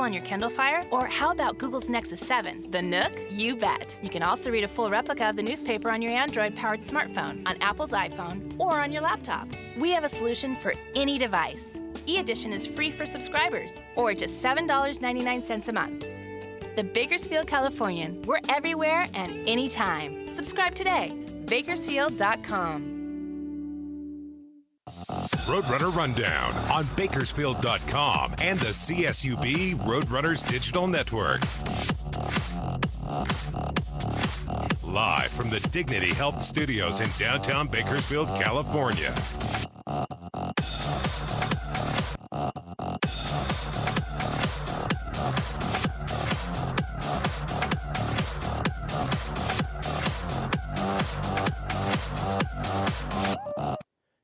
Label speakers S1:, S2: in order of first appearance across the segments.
S1: on your Kindle Fire? Or how about Google's Nexus 7, the Nook? You bet. You can also read a full replica of the newspaper on your Android-powered smartphone, on Apple's iPhone, or on your laptop. We have a solution for any device. E-Edition is free for subscribers, or just $7.99 a month. The Bakersfield Californian. We're everywhere and anytime. Subscribe today. Bakersfield.com.
S2: Roadrunner Rundown on Bakersfield.com and the CSUB Roadrunners Digital Network. Live from the Dignity Health Studios in downtown Bakersfield, California.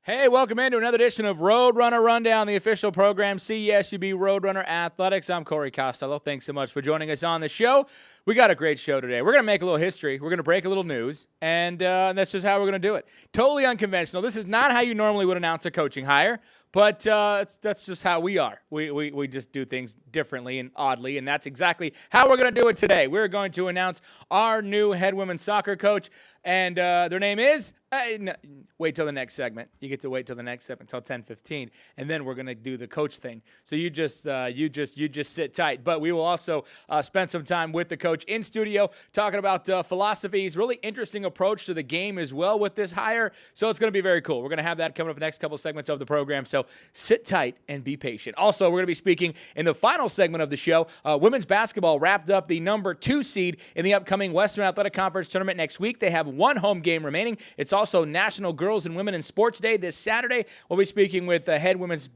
S3: Hey, welcome into another edition of Roadrunner Rundown, the official program, CSUB Roadrunner Athletics. I'm Corey Costello. Thanks so much for joining us on the show. We got a great show today. We're going to make a little history. We're going to break a little news, and that's just how we're going to do it. Totally unconventional. This is not how you normally would announce a coaching hire, but that's just how we are. We just do things differently and oddly, and that's exactly how we're going to do it today. We're going to announce our new head women's soccer coach, and their name is... no, wait till the next segment. You get to wait till the next segment, till 10:15, and then we're gonna do the coach thing. So you just sit tight. But we will also spend some time with the coach in studio talking about philosophies. Really interesting approach to the game as well with this hire. So it's gonna be very cool. We're gonna have that coming up in the next couple segments of the program. So sit tight and be patient. Also, we're gonna be speaking in the final segment of the show. Women's basketball wrapped up the number 2 seed in the upcoming Western Athletic Conference tournament next week. They have one home game remaining. It's also National Girls and Women in Sports Day this Saturday. We'll be speaking with head women's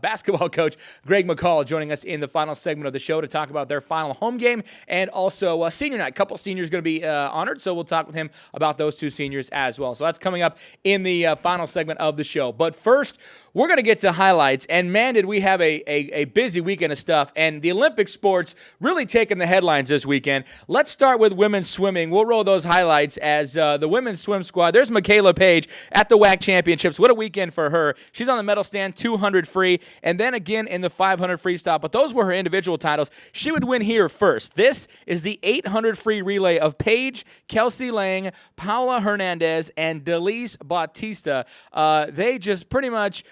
S3: basketball coach Greg McCall joining us in the final segment of the show to talk about their final home game and also senior night. A couple seniors going to be honored, so we'll talk with him about those 2 seniors as well. So that's coming up in the final segment of the show. But first, we're going to get to highlights, and man, did we have a busy weekend of stuff, and the Olympic sports really taking the headlines this weekend. Let's start with women's swimming. We'll roll those highlights as the women's swim squad. There's Michaela Page at the WAC Championships. What a weekend for her. She's on the medal stand, 200 free. And then again in the 500 freestyle. But those were her individual titles. She would win here first. This is the 800 free relay of Paige, Kelsey Lang, Paula Hernandez, and Delise Bautista. They just pretty much,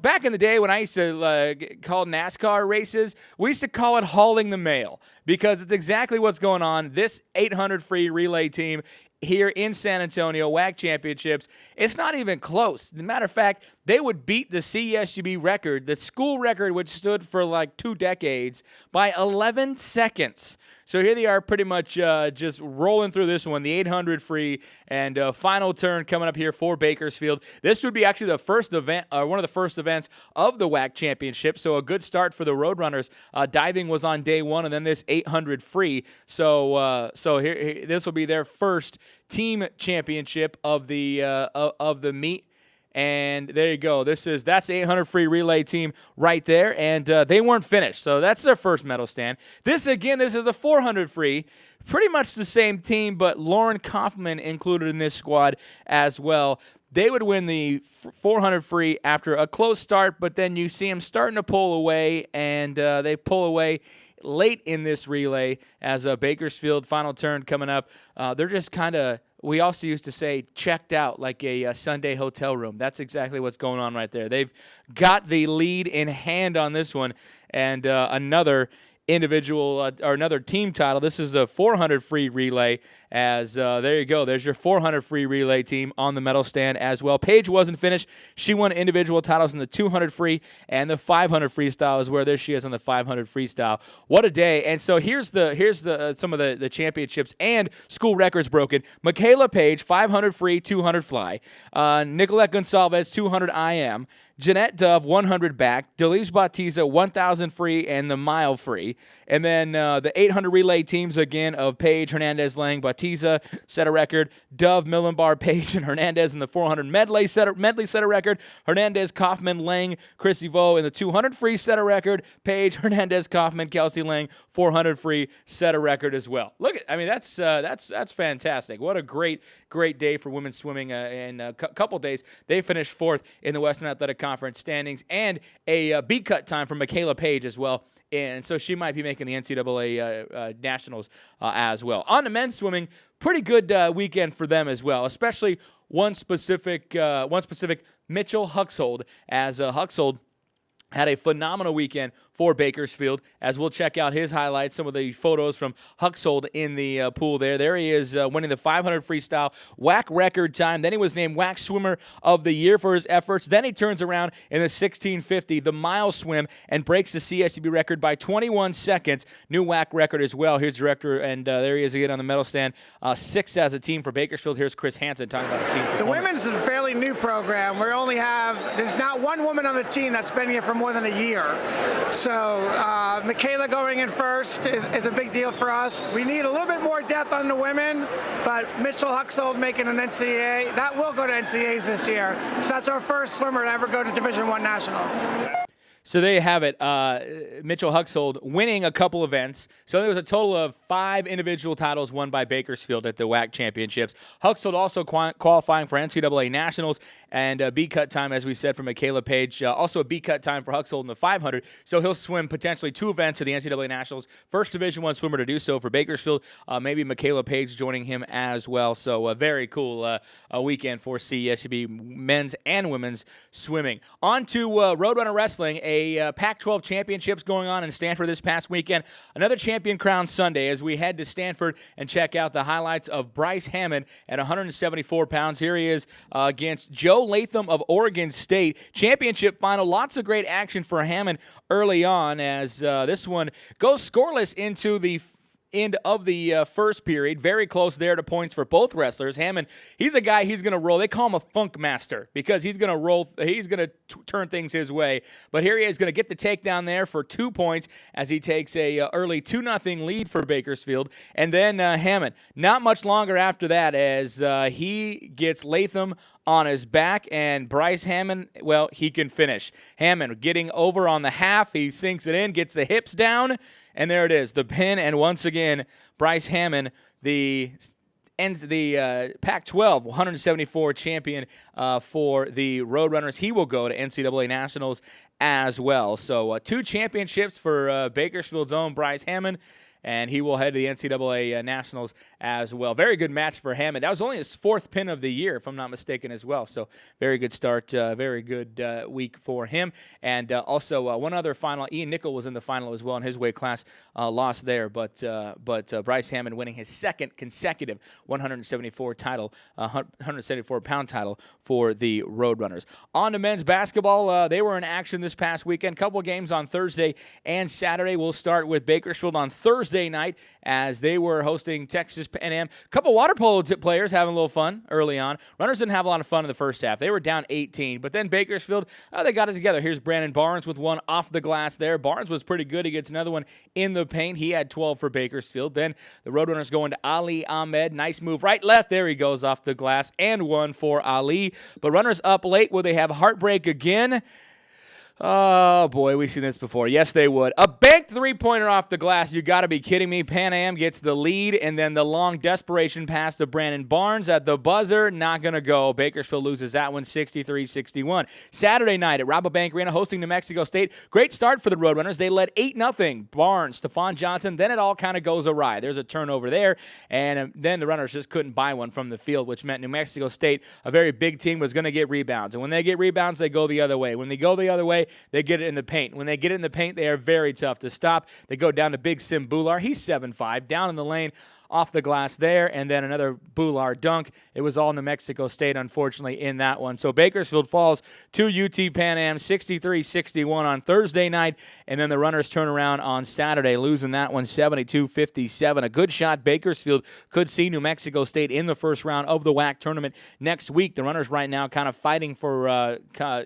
S3: back in the day when I used to call NASCAR races, we used to call it hauling the mail because it's exactly what's going on. This 800 free relay team here in San Antonio, WAC Championships, it's not even close. As a matter of fact, they would beat the CSUB record, the school record, which stood for like 2 decades, by 11 seconds. So here they are pretty much just rolling through this one, the 800 free, and final turn coming up here for Bakersfield. This would be actually the first event, one of the first events of the WAC Championship, so a good start for the Roadrunners. Diving was on day 1, and then this 800 free. So here this will be their first team championship of the meet. And there you go. That's the 800 free relay team right there, and they weren't finished. So that's their first medal stand. This is the 400 free. Pretty much the same team, but Lauren Kaufman included in this squad as well. They would win the 400 free after a close start, but then you see them starting to pull away, and they pull away late in this relay as a Bakersfield final turn coming up. They're just kind of, we also used to say, checked out like a Sunday hotel room. That's exactly what's going on right there. They've got the lead in hand on this one, and another individual or another team title. This is the 400 free relay as there you go. There's your 400 free relay team on the medal stand as well. Paige wasn't finished. She won individual titles in the 200 free and the 500 freestyle is where there she is on the 500 freestyle. What a day. And so here's the some of the championships and school records broken. Michaela Page, 500 free, 200 fly. Nicolette Gonsalves, 200 IM. Jeanette Dove, 100 back. Delise Bautista, 1,000 free and the mile free. And then the 800 relay teams again of Paige, Hernandez, Lang, Bautista set a record. Dove, Millenbar, Paige, and Hernandez in the 400 medley set a record. Hernandez, Kaufman, Lang, Chrissy Vo in the 200 free set a record. Paige, Hernandez, Kaufman, Kelsey Lang, 400 free set a record as well. Look at, I mean, that's fantastic. What a great day for women's swimming in a couple days. They finished 4th in the Western Athletic Conference standings and a beat cut time for Michaela Page as well and so she might be making the NCAA nationals as well. On the men's swimming, pretty good weekend for them as well, especially one specific Mitchell Huxhold, as Huxhold had a phenomenal weekend for Bakersfield, as we'll check out his highlights, some of the photos from Huxhold in the pool there. There he is winning the 500 freestyle WAC record time. Then he was named WAC Swimmer of the Year for his efforts. Then he turns around in the 1650, the mile swim, and breaks the CSUB record by 21 seconds. New WAC record as well. Here's director, and there he is again on the medal stand. 6 as a team for Bakersfield. Here's Chris Hansen talking about his team performance.
S4: The women's is a fairly new program. There's not one woman on the team that's been here for more than a year. So Michaela going in first is a big deal for us. We need a little bit more depth on the women, but Mitchell Huxhold making an NCAA. That will go to NCAAs this year. So that's our first swimmer to ever go to Division I Nationals.
S3: So there you have it. Mitchell Huxhold winning a couple events. So there was a total of 5 individual titles won by Bakersfield at the WAC championships. Huxhold also qualifying for NCAA nationals, and a B-cut time, as we said, for Michaela Page. Also a B-cut time for Huxhold in the 500. So he'll swim potentially 2 events at the NCAA nationals. First Division I swimmer to do so for Bakersfield. Maybe Michaela Page joining him as well. So a very cool weekend for CSUB men's and women's swimming. On to Roadrunner Wrestling. A Pac-12 championships going on in Stanford this past weekend. Another champion crown Sunday as we head to Stanford and check out the highlights of Bryce Hammond at 174 pounds. Here he is against Joe Latham of Oregon State. Championship final. Lots of great action for Hammond early on as this one goes scoreless into the end of the first period. Very close there to points for both wrestlers. Hammond, he's a guy, he's going to roll. They call him a funk master because he's going to roll. He's going to turn things his way. But here he is going to get the takedown there for 2 points as he takes a early 2-0 lead for Bakersfield. And then Hammond, not much longer after that, as he gets Latham on his back, and Bryce Hammond, well, he can finish. Hammond getting over on the half. He sinks it in, gets the hips down, and there it is, the pin. And once again, Bryce Hammond, ends the Pac-12 174 champion for the Roadrunners. He will go to NCAA Nationals as well. So 2 championships for Bakersfield's own Bryce Hammond, and he will head to the NCAA Nationals as well. Very good match for Hammond. That was only his 4th pin of the year, if I'm not mistaken, as well. So very good start, very good week for him. And also one other final, Ian Nickel was in the final as well in his weight class, lost there. But Bryce Hammond winning his 2nd consecutive 174-pound title for the Roadrunners. On to men's basketball. They were in action this past weekend. Couple of games on Thursday and Saturday. We'll start with Bakersfield on Thursday night as they were hosting Texas A&M. A couple water polo players having a little fun early on. Runners didn't have a lot of fun in the first half. They were down 18, but then Bakersfield, they got it together. Here's Brandon Barnes with one off the glass there. Barnes was pretty good. He gets another one in the paint. He had 12 for Bakersfield. Then the Roadrunners going to Ali Ahmed. Nice move. Right, left. There he goes off the glass, and one for Ali. But Runners up late. Will they have heartbreak again? Oh, boy, we've seen this before. Yes, they would. A banked three-pointer off the glass. You got to be kidding me. Pan Am gets the lead, and then the long desperation pass to Brandon Barnes at the buzzer. Not going to go. Bakersfield loses that one 63-61. Saturday night at Rabobank Arena hosting New Mexico State. Great start for the Roadrunners. They led 8-0. Barnes, Stephon Johnson. Then it all kind of goes awry. There's a turnover there, and then the Runners just couldn't buy one from the field, which meant New Mexico State, a very big team, was going to get rebounds. And when they get rebounds, they go the other way. When they go the other way, they get it in the paint. When they get it in the paint, they are very tough to stop. They go down to Big Sim Bular. He's 7'5", down in the lane, off the glass there, and then another Bular dunk. It was all New Mexico State, unfortunately, in that one. So Bakersfield falls to UT Pan Am 63-61 on Thursday night, and then the Runners turn around on Saturday, losing that one 72-57. A good shot. Bakersfield could see New Mexico State in the first round of the WAC tournament next week. The Runners right now kind of fighting for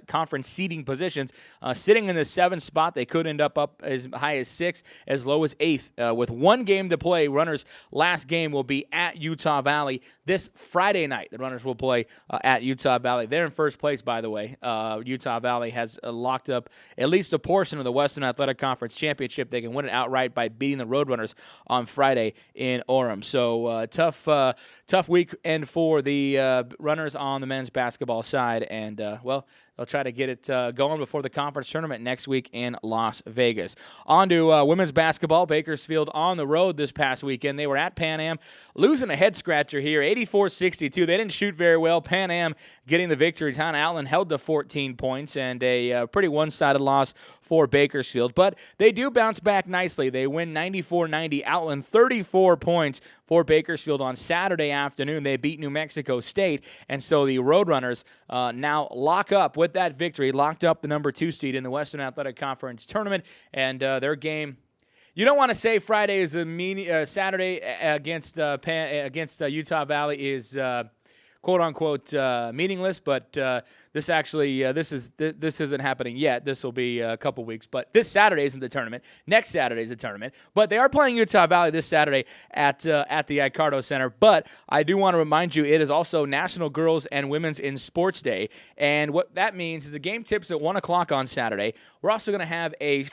S3: conference seeding positions. Sitting in the 7th spot, they could end up as high as 6th, as low as 8th. With one game to play, Runners last game will be at Utah Valley this Friday night. The Runners will play at Utah Valley. They're in first place, by the way. Utah Valley has locked up at least a portion of the Western Athletic Conference Championship. They can win it outright by beating the Roadrunners on Friday in Orem. So tough weekend for the Runners on the men's basketball side. And, they'll try to get it going before the conference tournament next week in Las Vegas. On to women's basketball. Bakersfield on the road this past weekend. They were at Pan Am, losing a head-scratcher here, 84-62. They didn't shoot very well. Pan Am getting the victory. Town Outland held to 14 points, and a pretty one-sided loss for Bakersfield. But they do bounce back nicely. They win 94-90. Outland 34 points for Bakersfield on Saturday afternoon. They beat New Mexico State, and so the Roadrunners now lock up with that victory, locked up the number 2 seed in the Western Athletic Conference tournament, and their game. You don't want to say Friday is a Saturday against Utah Valley is quote unquote meaningless, but this isn't happening yet. This will be a couple weeks, but this Saturday isn't the tournament. Next Saturday is the tournament, but they are playing Utah Valley this Saturday at the Icardo Center. But I do want to remind you, it is also National Girls and Women's in Sports Day, and what that means is the game tips at 1:00 on Saturday. We're also going to have a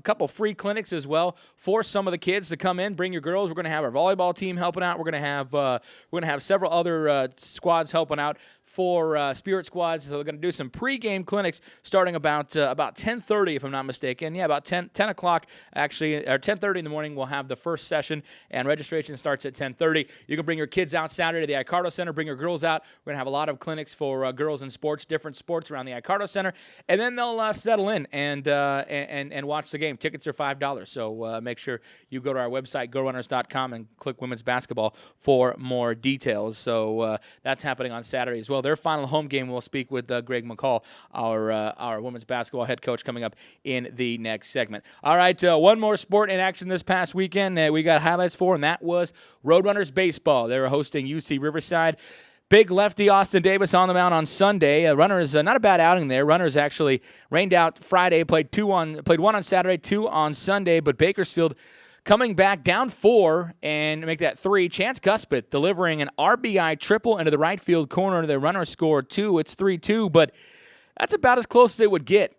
S3: couple free clinics as well for some of the kids to come in. Bring your girls. We're going to have our volleyball team helping out. We're going to have several other squads helping out for spirit squads. So we're going to do some pregame clinics starting about 10:30, if I'm not mistaken. Yeah, about 10 o'clock actually, or 10:30 in the morning. We'll have the first session, and registration starts at 10:30. You can bring your kids out Saturday to the Icardo Center. Bring your girls out. We're going to have a lot of clinics for girls in sports, different sports around the Icardo Center, and then they'll settle in and watch the game. Tickets are $5, so make sure you go to our website, GoRunners.com, and click Women's Basketball for more details. So that's happening on Saturday as well. Their final home game, we'll speak with Greg McCall, our women's basketball head coach, coming up in the next segment. All right, one more sport in action this past weekend we got highlights for, and that was Roadrunners baseball. They were hosting UC Riverside. Big lefty Austin Davis on the mound on Sunday. Runners, not a bad outing there. Runners actually rained out Friday, played one on Saturday, 2 on Sunday, but Bakersfield coming back down 4 and make that 3. Chance Cuspit delivering an RBI triple into the right field corner. The Runners scored 2. It's 3-2, but that's about as close as it would get.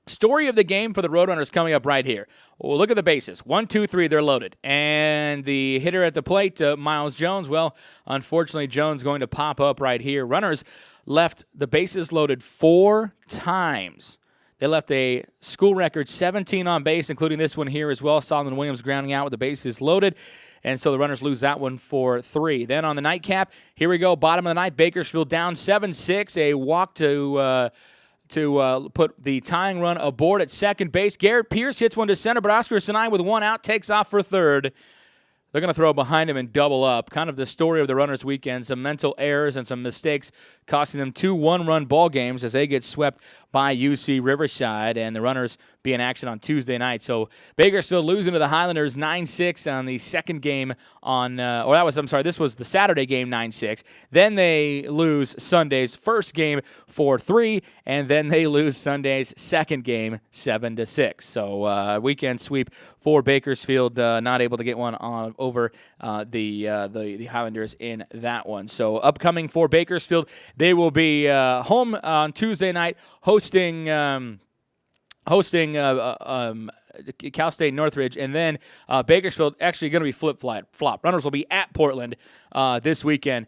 S3: Story of the game for the Roadrunners coming up right here. Well, look at the bases. 1, 2, 3, they're loaded. And the hitter at the plate, Miles Jones, well, unfortunately, Jones going to pop up right here. Runners left the bases loaded 4 times. They left a school record 17 on base, including this one here as well. Solomon Williams grounding out with the bases loaded. And so the Runners lose that one for 3. Then on the nightcap, here we go, bottom of the ninth, Bakersfield down 7-6. A walk to put the tying run aboard at second base. Garrett Pierce hits one to center, but Oscar Sinai with 1 out takes off for third. They're going to throw behind him and double up. Kind of the story of the Runners weekend. Some mental errors and some mistakes costing them 2 one-run ball games as they get swept by UC Riverside, and the Runners be in action on Tuesday night. So Bakersfield losing to the Highlanders 9-6 on the second game this was the Saturday game 9-6. Then they lose Sunday's first game 4-3, and then they lose Sunday's second game 7-6. So weekend sweep for Bakersfield, not able to get one on over the Highlanders in that one. So upcoming for Bakersfield, they will be home on Tuesday night hosting Cal State Northridge, and then Bakersfield actually going to be flip-flop. Runners will be at Portland this weekend,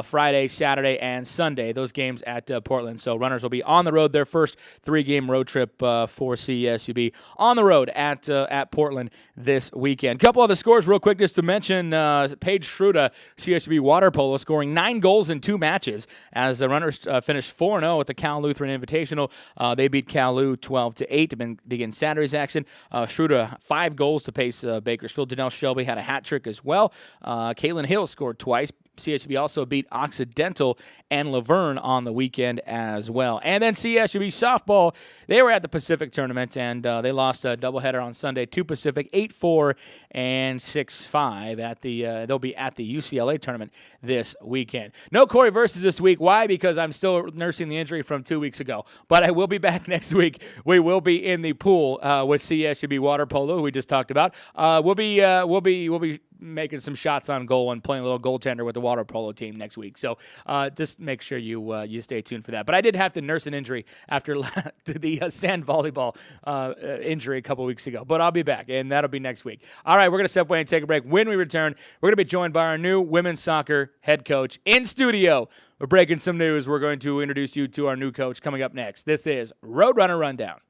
S3: Friday, Saturday, and Sunday. Those games at Portland. So Runners will be on the road, their first 3-game road trip for CSUB on the road at Portland this weekend. Couple other scores real quick just to mention. Paige Schruda, CSUB water polo, scoring 9 goals in 2 matches as the Runners finished 4-0 at the Cal Lutheran Invitational. They beat Cal Lu 12-8 to begin Saturday's action. Schruda, 5 goals to pace Bakersfield. Janelle Shelby had a hat trick as well. Caitlin Hill scored twice. CSUB also beat Occidental and Laverne on the weekend as well. And then CSUB softball, they were at the Pacific tournament, and they lost a doubleheader on Sunday to Pacific, 8-4 and 6-5. They'll be at the UCLA tournament this weekend. No Corey Versus this week. Why? Because I'm still nursing the injury from 2 weeks ago. But I will be back next week. We will be in the pool with CSUB water polo, we just talked about. We'll be making some shots on goal and playing a little goaltender with the water polo team next week. So just make sure you stay tuned for that. But I did have to nurse an injury after the sand volleyball injury a couple weeks ago. But I'll be back, and that'll be next week. All right, we're going to step away and take a break. When we return, we're going to be joined by our new women's soccer head coach in studio. We're breaking some news. We're going to introduce you to our new coach coming up next. This is Roadrunner Rundown.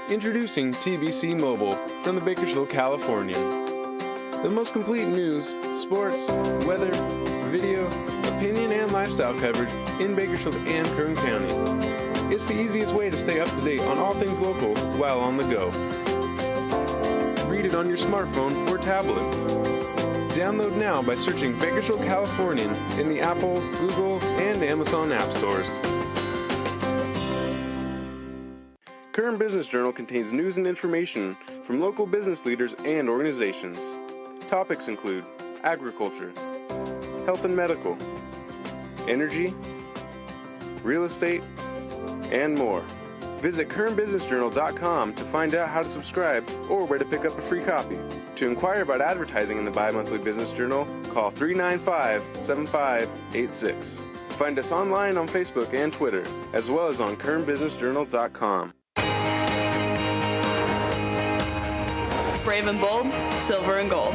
S5: Introducing TBC Mobile from the Bakersfield, California. The most complete news, sports, weather, video, opinion, and lifestyle coverage in Bakersfield and Kern County. It's the easiest way to stay up to date on all things local while on the go. Read it on your smartphone or tablet. Download now by searching Bakersfield Californian in the Apple, Google, and Amazon app stores. Kern Business Journal contains news and information from local business leaders and organizations. Topics include agriculture, health and medical, energy, real estate, and more. Visit KernBusinessJournal.com to find out how to subscribe or where to pick up a free copy. To inquire about advertising in the bi-monthly Business Journal, call 395-7586. Find us online on Facebook and Twitter, as well as on KernBusinessJournal.com.
S6: Brave and bold, silver and gold.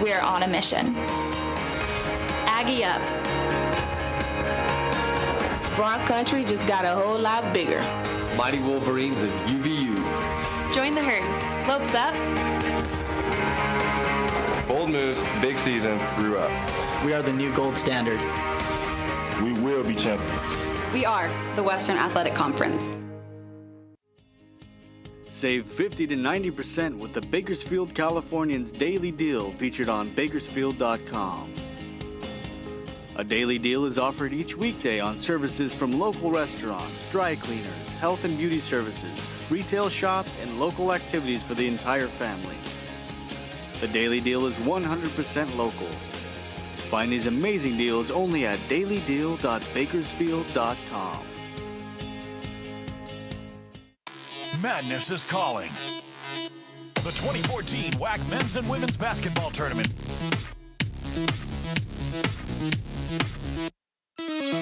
S7: We are on a mission.
S6: Aggie up.
S8: Bronx Country just got a whole lot bigger.
S9: Mighty Wolverines of UVU.
S1: Join the herd. Lopes up.
S9: Bold moves, big season, grew up.
S10: We are the new gold standard.
S11: We will be champions.
S7: We are the Western Athletic Conference.
S10: Save 50 to 90% with the Bakersfield Californians Daily Deal featured on Bakersfield.com. A daily deal is offered each weekday on services from local restaurants, dry cleaners, health and beauty services, retail shops, and local activities for the entire family. The daily deal is 100% local. Find these amazing deals only at dailydeal.bakersfield.com.
S12: Madness is calling. The 2014 WAC Men's and Women's Basketball Tournament.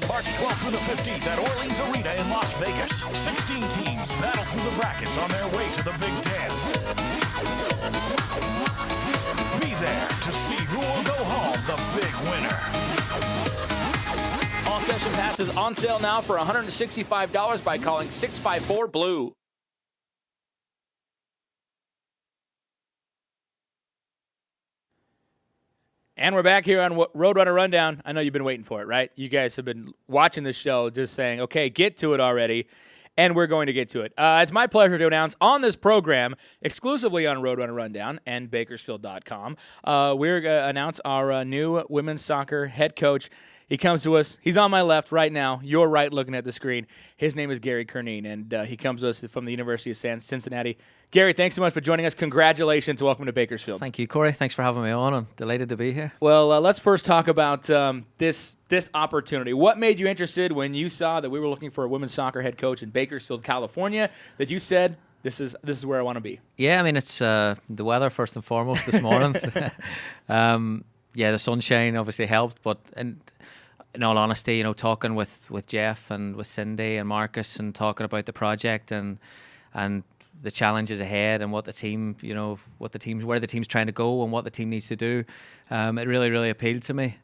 S12: March 12th through the 15th at Orleans Arena in Las Vegas. 16 teams battle through the brackets on their way to the big dance. Be there to see who will go home the big winner.
S3: All session passes on sale now for $165 by calling 654-BLUE. And we're back here on Roadrunner Rundown. I know you've been waiting for it, right? You guys have been watching the show just saying, okay, get to it already. And we're going to get to it. It's my pleasure to announce on this program, exclusively on Roadrunner Rundown and Bakersfield.com, we're going to announce our new women's soccer head coach. He comes to us. He's on my left right now. You're right looking at the screen. His name is Gary Kernine, and he comes to us from the University of Cincinnati. Gary, thanks so much for joining us. Congratulations. Welcome to Bakersfield.
S13: Thank you, Corey. Thanks for having me on. I'm delighted to be here.
S3: Well, let's first talk about this opportunity. What made you interested when you saw that we were looking for a women's soccer head coach in Bakersfield, California, that you said, this is where I want to be?
S13: Yeah, I mean, it's the weather first and foremost this morning. The sunshine obviously helped, but in all honesty, talking with Jeff and with Cindy and Marcus and talking about the project and the challenges ahead and what the team, where the team's trying to go and what the team needs to do, it really, really appealed to me.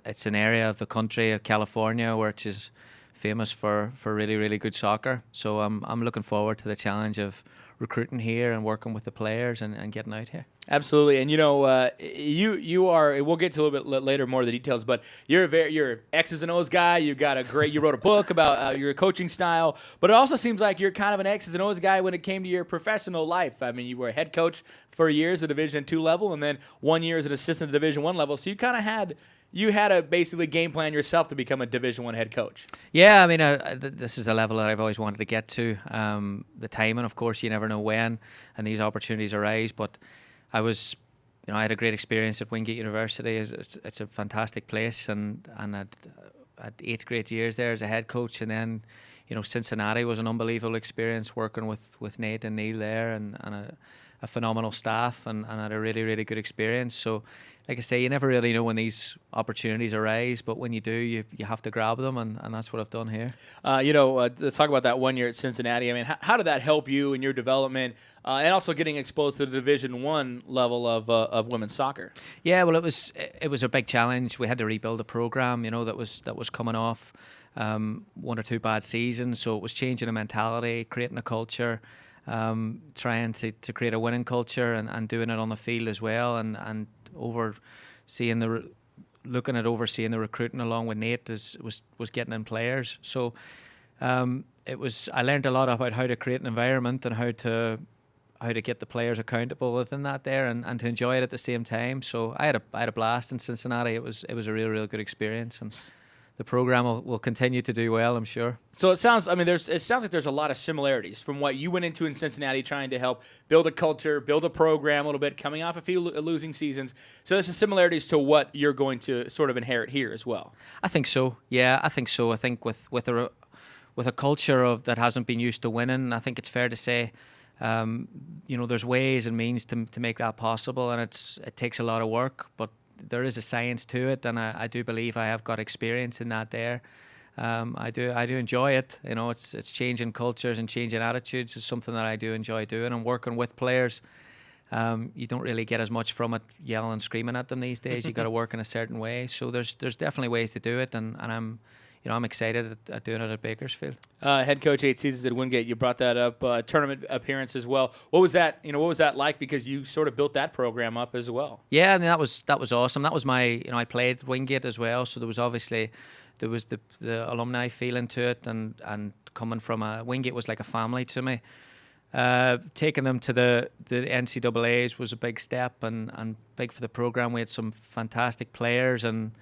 S13: It's an area of the country of California which is famous for really, really good soccer. So I'm looking forward to the challenge of recruiting here and working with the players and getting out here.
S3: Absolutely, and you are. We'll get to a little bit later more of the details, but you're X's and O's guy. You wrote a book about your coaching style, but it also seems like you're kind of an X's and O's guy when it came to your professional life. I mean, you were a head coach for years at Division II level, and then 1 year as an assistant at Division I level. So you kind of had to basically game plan yourself to become a Division I head coach.
S13: Yeah, I mean, this is a level that I've always wanted to get to. The timing, of course, you never know when, and these opportunities arise, but I had a great experience at Wingate University. It's a fantastic place, and I had 8 great years there as a head coach, and then Cincinnati was an unbelievable experience working with Nate and Neil there, and a phenomenal staff, and had a really, really good experience. So, like I say, you never really know when these opportunities arise, but when you do, you have to grab them, and that's what I've done here.
S3: Let's talk about that 1 year at Cincinnati. I mean, how did that help you in your development, and also getting exposed to the Division I level of women's soccer?
S13: Yeah, well, it was a big challenge. We had to rebuild a program, that was coming off 1 or 2 bad seasons, so it was changing a mentality, creating a culture. Trying to create a winning culture and doing it on the field as well, and overseeing the recruiting along with Nate was getting in players. So I learned a lot about how to create an environment and how to get the players accountable within that there, and to enjoy it at the same time. So I had a blast in Cincinnati. It was a real good experience, and the program will continue to do well, I'm sure.
S3: So it sounds like there's a lot of similarities from what you went into in Cincinnati, trying to help build a culture, build a program a little bit, coming off a few losing seasons. So there's some similarities to what you're going to sort of inherit here as well.
S13: I think so. Yeah, I think so. I think with a culture that hasn't been used to winning, I think it's fair to say, there's ways and means to make that possible, and it takes a lot of work, but there is a science to it, and I do believe I have got experience in that there. I do enjoy it. It's changing cultures and changing attitudes is something that I do enjoy doing, and working with players. You don't really get as much from it yelling and screaming at them these days. You got to work in a certain way. So there's definitely ways to do it, and I'm excited at doing it at Bakersfield.
S3: Head coach, 8 seasons at Wingate. You brought that up. Tournament appearance as well. What was that? What was that like? Because you sort of built that program up as well.
S13: Yeah, I mean, that was awesome. That was my. I played Wingate as well, so there was the alumni feeling to it, and coming from Wingate was like a family to me. Taking them to the NCAAs was a big step and big for the program. We had some fantastic players, and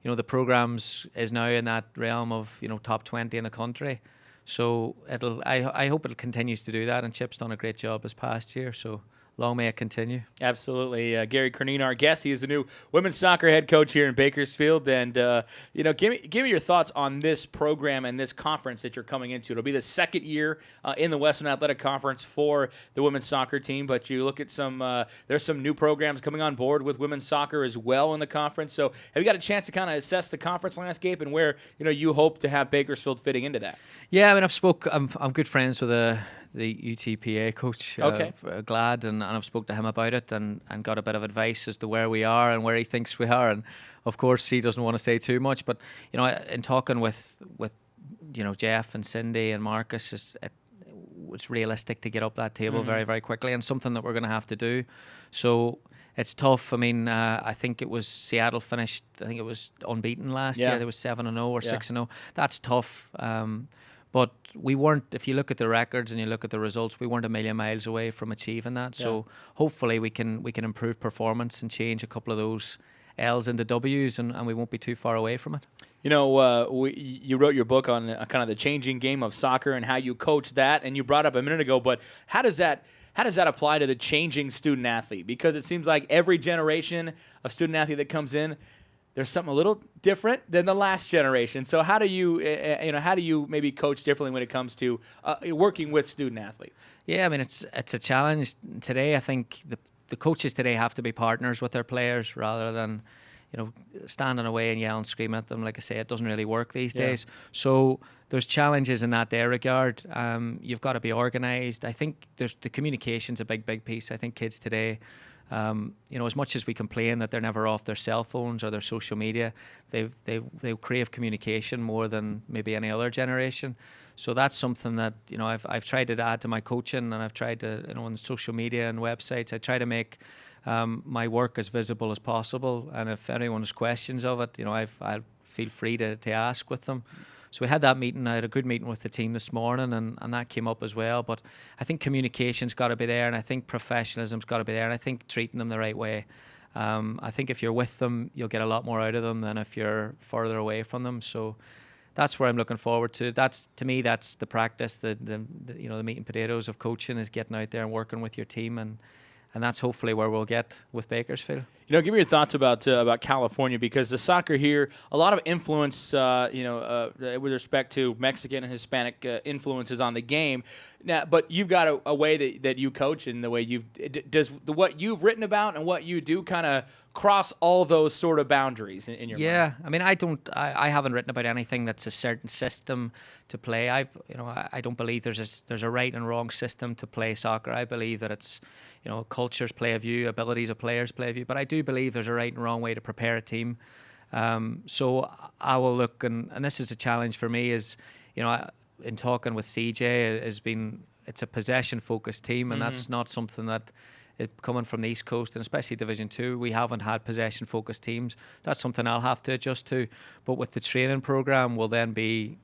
S13: the programs is now in that realm of top 20 in the country. So I hope it continues to do that. And Chip's done a great job this past year. So long may it continue.
S3: Absolutely. Gary Cernine, our guest. He is the new women's soccer head coach here in Bakersfield. And, give me your thoughts on this program and this conference that you're coming into. It'll be the second year in the Western Athletic Conference for the women's soccer team. But you look at there's some new programs coming on board with women's soccer as well in the conference. So have you got a chance to kind of assess the conference landscape and where, you hope to have Bakersfield fitting into that?
S13: Yeah, I mean, I'm good friends with the UTPA coach, Glad, and I've spoke to him about it and got a bit of advice as to where we are and where he thinks we are. And of course, he doesn't want to say too much, but in talking with Jeff and Cindy and Marcus, it's realistic to get up that table very, very quickly, and something that we're going to have to do. So it's tough. I mean, I think it was Seattle finished. I think it was unbeaten last year. They was 7-0 or 6-0. That's tough. But we weren't, if you look at the records and you look at the results, we weren't a million miles away from achieving that. So hopefully we can improve performance and change a couple of those L's into W's, and we won't be too far away from it.
S3: You wrote your book on kind of the changing game of soccer and how you coach that, and you brought up a minute ago, but how does that apply to the changing student athlete? Because it seems like every generation of student athlete that comes in, there's something a little different than the last generation. So how do you maybe coach differently when it comes to working with student athletes?
S13: Yeah, I mean, it's a challenge today. I think the coaches today have to be partners with their players rather than standing away and yelling, screaming at them. Like I say, it doesn't really work these days. So there's challenges in that regard. You've got to be organised. I think the communication's a big piece. I think kids today, As much as we complain that they're never off their cell phones or their social media, they crave communication more than maybe any other generation. So that's something that I've tried to add to my coaching, and I've tried to on social media and websites. I try to make my work as visible as possible, and if anyone has questions of it, I feel free to ask with them. So we had that meeting. I had a good meeting with the team this morning, and that came up as well. But I think communication's got to be there, and I think professionalism's got to be there, and I think treating them the right way. I think if you're with them, you'll get a lot more out of them than if you're further away from them. So that's where I'm looking forward to. To me, that's the practice. The meat and potatoes of coaching is getting out there and working with your team, and that's hopefully where we'll get with Bakersfield.
S3: Give me your thoughts about California, because the soccer here, a lot of influence, with respect to Mexican and Hispanic influences on the game. Now, but you've got a way that you coach, and the way what you've written about and what you do kind of cross all those sort of boundaries in your mind?
S13: I mean, I haven't written about anything that's a certain system to play. I don't believe there's a right and wrong system to play soccer. I believe that it's cultures play a view, abilities of players play a view, but I do believe there's a right and wrong way to prepare a team. So I will look, and this is a challenge for me, is in talking with CJ, it's a possession focused team, and that's not something that coming from the East Coast, and especially Division 2, we haven't had possession focused teams. That's something I'll have to adjust to. But with the training program, we'll then be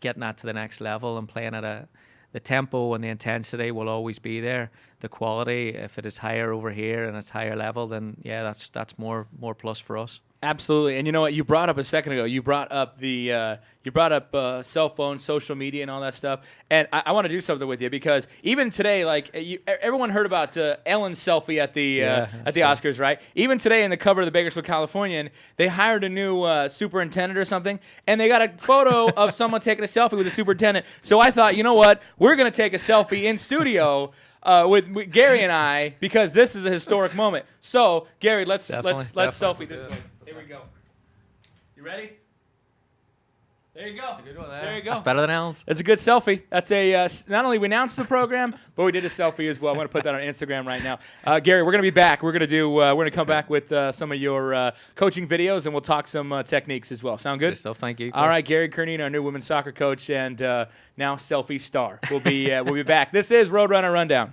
S13: getting that to the next level and playing at the tempo and the intensity will always be there. The quality, if it is higher over here and it's higher level, then that's more plus for us.
S3: Absolutely. And you know what you brought up a second ago? You brought up cell phone, social media, and all that stuff. And I want to do something with you, because even today, everyone heard about Ellen's selfie at the Oscars, right? Even today, in the cover of the Bakersfield Californian, they hired a new superintendent or something, and they got a photo of someone taking a selfie with the superintendent. So I thought, you know what? We're going to take a selfie in studio. With Gary and I, because this is a historic moment. So, Gary, let's selfie this way. Here we go. You ready? There you go. That's a good one there. There you go.
S13: That's better than Ellen's.
S3: That's a good selfie. That's not only we announced the program, but we did a selfie as well. I'm going to put that on Instagram right now. Gary, we're going to be back. We're going to come back with some of your coaching videos, and we'll talk some techniques as well. Sound good?
S13: Good stuff. Thank you.
S3: All right, Gary Kernino, our new women's soccer coach and now selfie star. We'll be back. This is Roadrunner Rundown.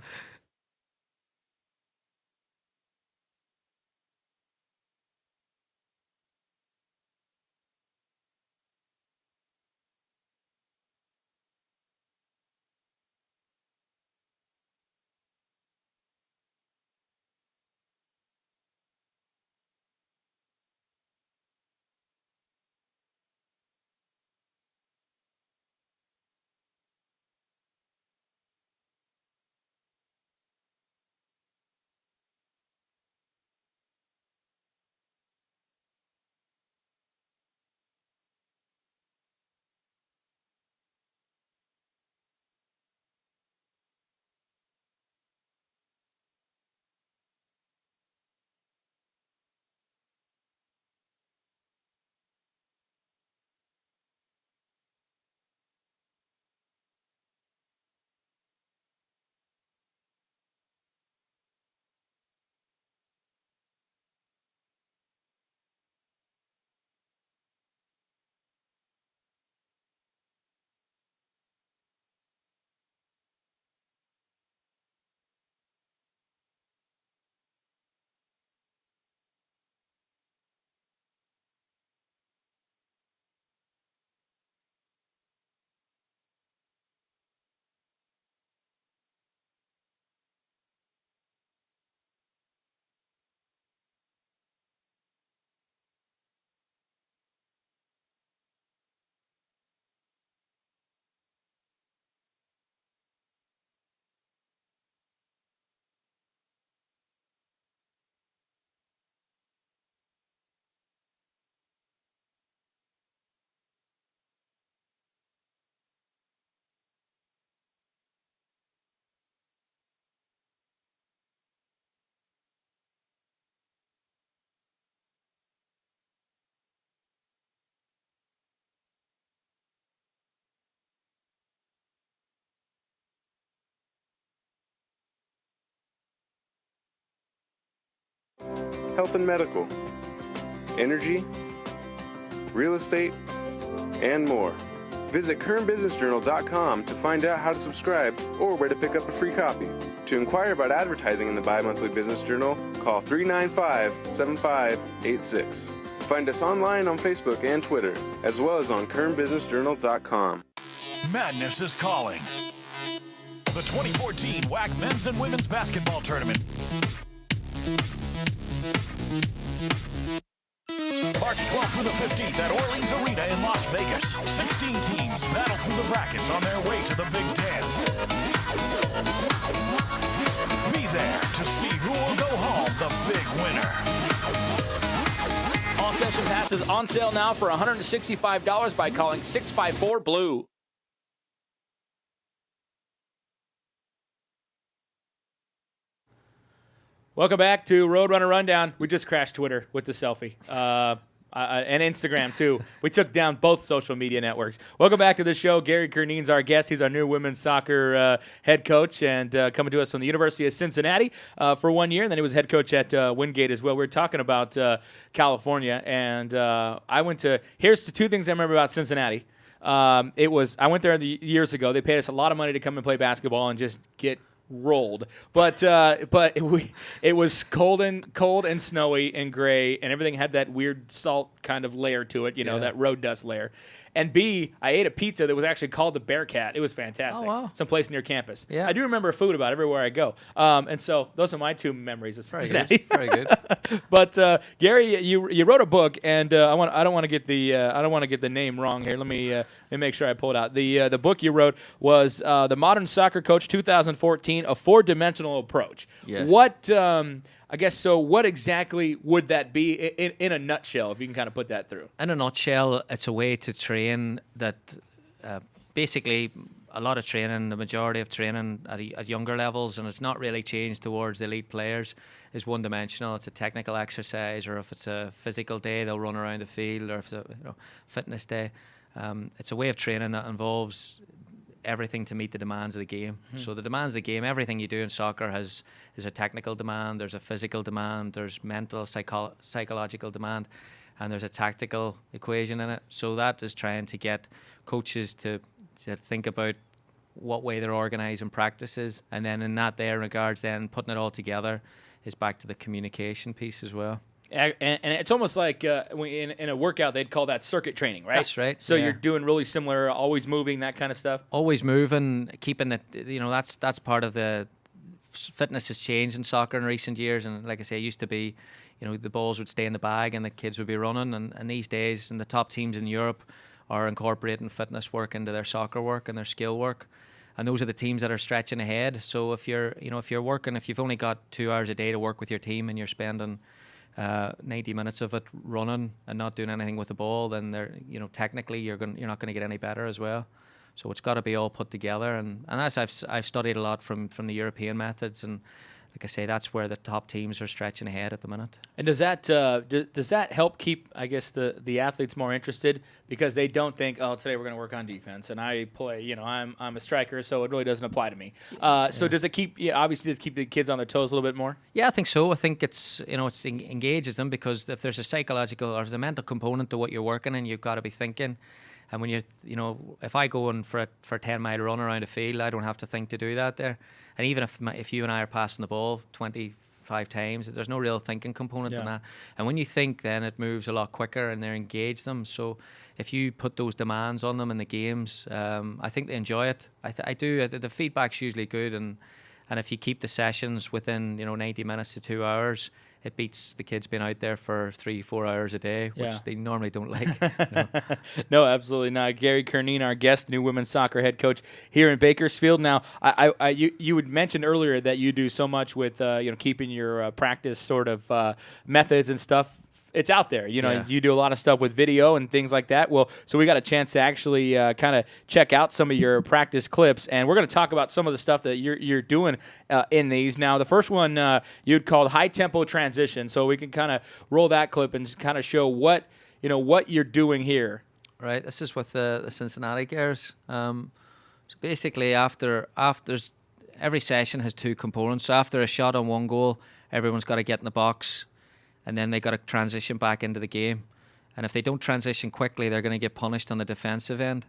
S5: health and medical, energy, real estate, and more. Visit kernbusinessjournal.com to find out how to subscribe or where to pick up a free copy. To inquire about advertising in the bi-monthly Business Journal, call 395-7586. Find us online on Facebook and Twitter, as well as on kernbusinessjournal.com.
S12: Madness is calling. The 2014 WAC Men's and Women's Basketball Tournament. March 12th through the 15th at Orleans Arena in Las Vegas. 16 teams battle through the brackets on their way to the Big Dance. Be there to see who will go home the big winner.
S3: All session passes on sale now for $165 by calling 654-BLUE. Welcome back to Roadrunner Rundown. We just crashed Twitter with the selfie. And Instagram, too. We took down both social media networks. Welcome back to the show. Gary Kernine's our guest. He's our new women's soccer head coach and coming to us from the University of Cincinnati for 1 year. And then he was head coach at Wingate as well. We were talking about California. And I went to – here's the two things I remember about Cincinnati. I went there years ago. They paid us a lot of money to come and play basketball and just get – rolled, but it was cold and snowy and gray, and everything had that weird salt kind of layer to it, that road dust layer. And B, I ate a pizza that was actually called the Bearcat. It was fantastic.
S13: Oh, wow.
S3: Someplace near campus.
S13: Yeah.
S3: I do remember food about everywhere I go. And so those are my two memories of Cincinnati.
S13: Very good.
S3: But Gary, you wrote a book, and I don't want to get the name wrong here. Let me make sure I pull it out. The book you wrote was The Modern Soccer Coach 2014, a four-dimensional approach.
S13: Yes.
S3: What what exactly would that be in a nutshell, if you can kind of put that through?
S13: In a nutshell, it's a way to train that basically a lot of training, the majority of training at younger levels, and it's not really changed towards elite players, is one-dimensional. It's a technical exercise, or if it's a physical day, they'll run around the field, or if it's a fitness day. It's a way of training that involves everything to meet the demands of the game. Mm-hmm. So the demands of the game, everything you do in soccer is a technical demand, there's a physical demand, there's mental, psychological demand, and there's a tactical equation in it. So that is trying to get coaches to think about what way they're organising practices, and then in that there regards, then putting it all together is back to the communication piece as well.
S3: And it's almost like in a workout, they'd call that circuit training, right?
S13: That's right.
S3: So you're doing really similar, always moving, that kind of stuff?
S13: Always moving, keeping it, that's part of the fitness has changed in soccer in recent years. And like I say, it used to be, the balls would stay in the bag and the kids would be running. And these days, and the top teams in Europe are incorporating fitness work into their soccer work and their skill work. And those are the teams that are stretching ahead. So if you're working, if you've only got 2 hours a day to work with your team and you're spending 90 minutes of it running and not doing anything with the ball, then technically you're not going to get any better as well. So it's got to be all put together, and as I've studied a lot from the European methods, and like I say, that's where the top teams are stretching ahead at the minute.
S3: And does that help keep, I guess, the athletes more interested, because they don't think, oh, today we're going to work on defense and I play, I'm a striker, so it really doesn't apply to me. So does it keep, obviously does it keep the kids on their toes a little bit more?
S13: Yeah, I think so. I think it's engages them, because if there's a psychological or there's a mental component to what you're working in, you've got to be thinking. And when if I go in for a 10-mile run around a field, I don't have to think to do that there. And even if you and I are passing the ball 25 times, there's no real thinking component in that. And when you think, then it moves a lot quicker and they engage them. So if you put those demands on them in the games, I think they enjoy it. I do. The feedback's usually good, and if you keep the sessions within 90 minutes to 2 hours, it beats the kids being out there for 3-4 hours a day, which they normally don't like.
S3: No, absolutely not. Gary Kernine, our guest, new women's soccer head coach here in Bakersfield. Now, you had mentioned earlier that you do so much with keeping your practice sort of methods and stuff. It's out there, you do a lot of stuff with video and things like that. Well, so we got a chance to actually kind of check out some of your practice clips, and we're going to talk about some of the stuff that you're doing in these. Now, the first one you'd called high tempo transition, so we can kind of roll that clip and just kind of show what you're doing here.
S13: Right, this is with the Cincinnati girls. So basically, after every session has two components. So after a shot on one goal, everyone's got to get in the box, and then they got to transition back into the game. And if they don't transition quickly, they're going to get punished on the defensive end.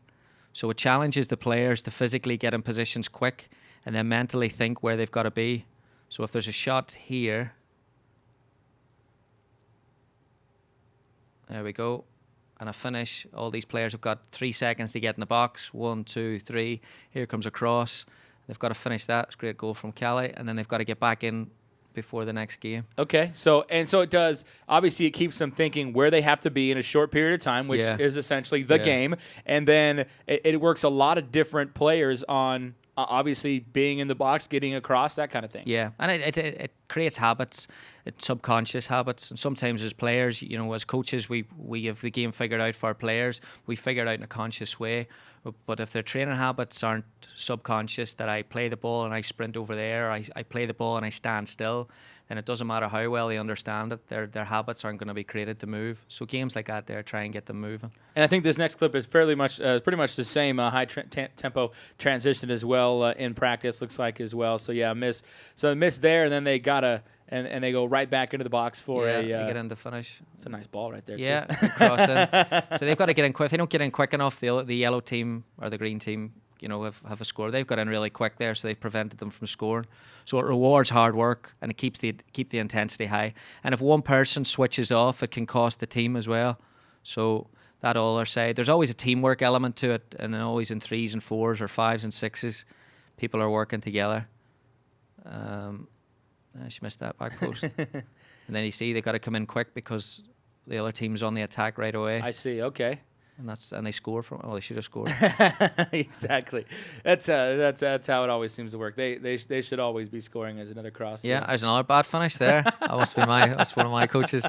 S13: So it challenges the players to physically get in positions quick and then mentally think where they've got to be. So if there's a shot here, there we go, and a finish, all these players have got 3 seconds to get in the box. 1, 2, 3. Here comes a cross. They've got to finish that. It's a great goal from Kelly. And then they've got to get back in before the next game.
S3: Okay, so it does, obviously it keeps them thinking where they have to be in a short period of time, which is essentially the game, and then it works a lot of different players on obviously being in the box, getting across, that kind of thing.
S13: Yeah, and it creates habits, it's subconscious habits, and sometimes as players, you know, as coaches, we have the game figured out for our players, we figure it out in a conscious way, but if their training habits aren't subconscious, that I play the ball and I sprint over there, I play the ball and I stand still, then it doesn't matter how well they understand it, their habits aren't going to be created to move. So games like that there try and get them moving.
S3: And I think this next clip is pretty much the same high tempo transition as well in practice, looks like as well. So yeah, miss there, and then they gotta and they go right back into the box for
S13: they get in to finish.
S3: It's a nice ball right there.
S13: Yeah,
S3: too.
S13: cross in. So they've got to get in quick. If they don't get in quick enough, the yellow team or the green team, you know, have a score. They've got in really quick there, so they've prevented them from scoring. So it rewards hard work and it keeps the intensity high. And if one person switches off, it can cost the team as well. So that all our side. There's always a teamwork element to it, and always in 3s and 4s or 5s and 6s, people are working together. She missed that back post. And then you see they got to come in quick because the other team's on the attack right away.
S3: I see. Okay.
S13: And they score from. Oh, they should have scored.
S3: Exactly. That's how it always seems to work. They should always be scoring as another cross.
S13: Yeah, there's another bad finish there. That must be that's one of my coaches.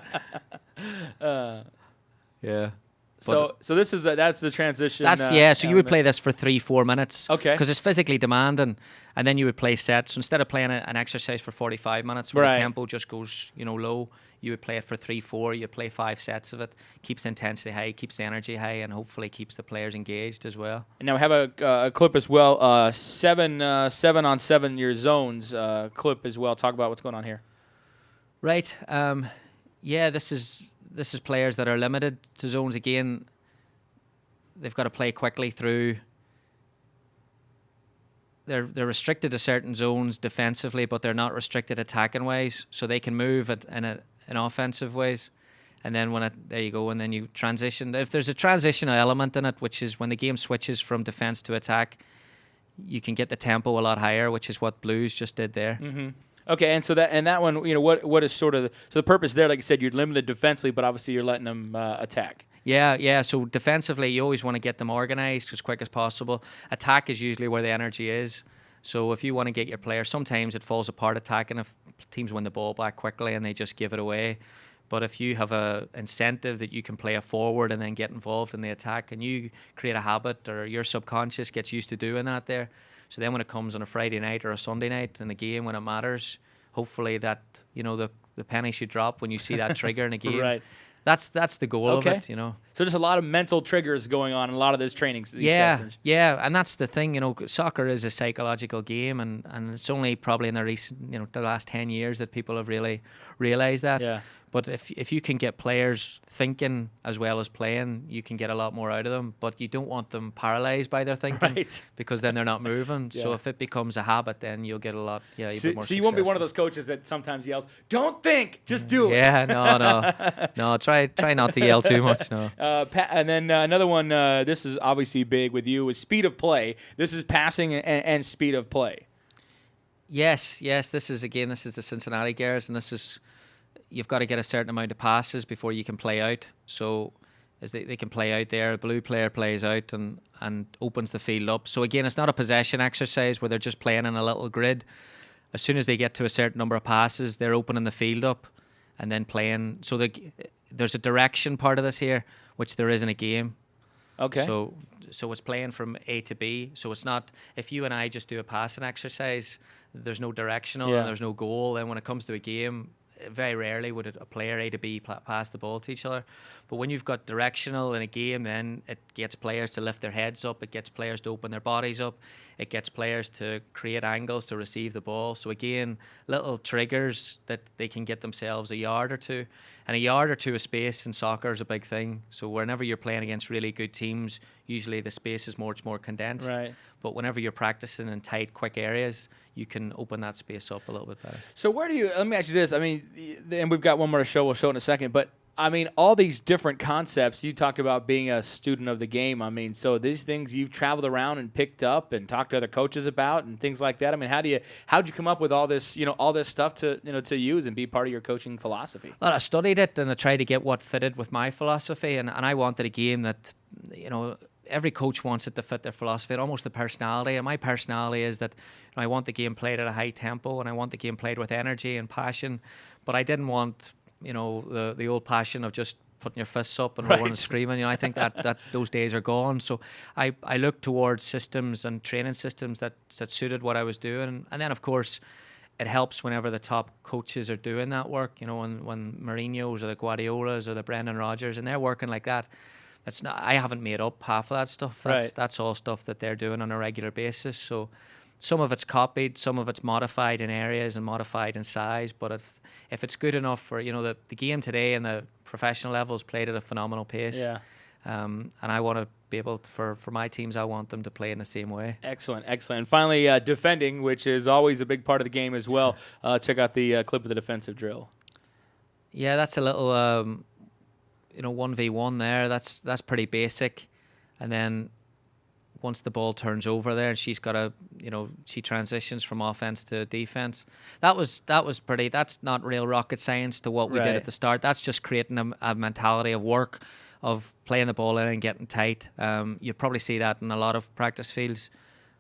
S13: Yeah.
S3: So this is that's the transition.
S13: So you would play this for 3-4 minutes.
S3: Okay.
S13: Because it's physically demanding, and then you would play sets. So instead of playing an exercise for 45 minutes, where the tempo just goes low, you would play it for 3-4. You play 5 sets of it. Keeps the intensity high, keeps the energy high, and hopefully keeps the players engaged as well.
S3: And now we have a clip as well. 7 on 7 your zones clip as well. Talk about what's going on here.
S13: Right. This is players that are limited to zones again. They've got to play quickly through. They're restricted to certain zones defensively, but they're not restricted attacking ways, so they can move in offensive ways. And then there you go, and then you transition. If there's a transitional element in it, which is when the game switches from defense to attack, you can get the tempo a lot higher, which is what Blues just did there.
S3: Mm-hmm. Okay, and so that one, what is sort of the purpose there? Like you said, you're limited defensively, but obviously you're letting them attack.
S13: Yeah. So defensively, you always want to get them organized as quick as possible. Attack is usually where the energy is. So if you want to get your players, sometimes it falls apart attacking if teams win the ball back quickly and they just give it away. But if you have a incentive that you can play a forward and then get involved in the attack, and you create a habit, or your subconscious gets used to doing that there. So then when it comes on a Friday night or a Sunday night in the game when it matters, hopefully that, the penny should drop when you see that trigger in a game.
S3: Right.
S13: That's the goal of it,
S3: So there's a lot of mental triggers going on in a lot of this training.
S13: Yeah, and that's the thing, soccer is a psychological game, and it's only probably in the last 10 years that people have really realized that.
S3: Yeah.
S13: But if you can get players thinking as well as playing, you can get a lot more out of them. But you don't want them paralyzed by their thinking,
S3: right,
S13: because then they're not moving. Yeah. So if it becomes a habit, then you'll get a lot. Yeah,
S3: so you won't be one of those coaches that sometimes yells, "Don't think, just do it."
S13: Yeah, no. Try not to yell too much. No.
S3: And then another one. This is obviously big with you. Is speed of play. This is passing and speed of play.
S13: Yes. This is the Cincinnati Gears, and this is. You've got to get a certain amount of passes before you can play out. So as they can play out there, a blue player plays out and opens the field up. So again, it's not a possession exercise where they're just playing in a little grid. As soon as they get to a certain number of passes, they're opening the field up and then playing. So there's a direction part of this here, which there is in a game.
S3: Okay.
S13: So it's playing from A to B. So it's not, if you and I just do a passing exercise, there's no directional and there's no goal. Then when it comes to a game, very rarely would a player A to B pass the ball to each other. But when you've got directional in a game, then it gets players to lift their heads up, it gets players to open their bodies up, it gets players to create angles to receive the ball. So again, little triggers that they can get themselves a yard or two. And a yard or two of space in soccer is a big thing. So whenever you're playing against really good teams, usually the space is much more condensed.
S3: Right.
S13: But whenever you're practicing in tight, quick areas, you can open that space up a little bit better.
S3: So where do you, let me ask you this, I mean, and we've got one more to show, we'll show in a second, but I mean, all these different concepts, you talked about being a student of the game. I mean, so these things you've traveled around and picked up and talked to other coaches about and things like that. I mean, how'd you come up with all this, all this stuff to, to use and be part of your coaching philosophy?
S13: Well, I studied it and I tried to get what fitted with my philosophy, and I wanted a game that, every coach wants it to fit their philosophy and almost the personality. And my personality is that I want the game played at a high tempo and I want the game played with energy and passion, but I didn't want the old passion of just putting your fists up and rolling and screaming. I think that those days are gone. So I looked towards systems and training systems that suited what I was doing. And then, of course, it helps whenever the top coaches are doing that work, when Mourinho's or the Guardiolas or the Brendan Rodgers, and they're working like that. It's not, I haven't made up half of that stuff. That's all stuff that they're doing on a regular basis. So some of it's copied, some of it's modified in areas and modified in size. But if it's good enough for, the game today and the professional level is played at a phenomenal pace.
S3: Yeah.
S13: And I want to be able to, for my teams, I want them to play in the same way.
S3: Excellent. And finally, defending, which is always a big part of the game as well. Check out the clip of the defensive drill.
S13: Yeah, that's a little, 1v1 there. That's pretty basic. And then once the ball turns over there, and she's got she transitions from offense to defense. That was pretty. That's not real rocket science to what we did at the start. That's just creating a mentality of work, of playing the ball in and getting tight. You'd probably see that in a lot of practice fields.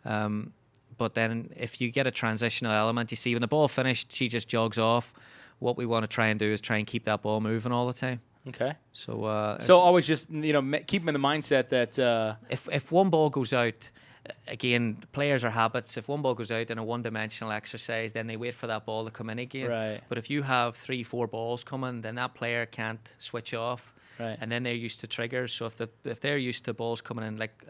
S13: But then if you get a transitional element, you see when the ball finished, she just jogs off. What we want to try and do is try and keep that ball moving all the time.
S3: Okay.
S13: So
S3: always just keep them in the mindset that
S13: if one ball goes out, again, players are habits. If one ball goes out in a one-dimensional exercise, then they wait for that ball to come in again.
S3: Right.
S13: But if you have 3-4 balls coming, then that player can't switch off.
S3: Right.
S13: And then they're used to triggers. So if they're used to balls coming in, like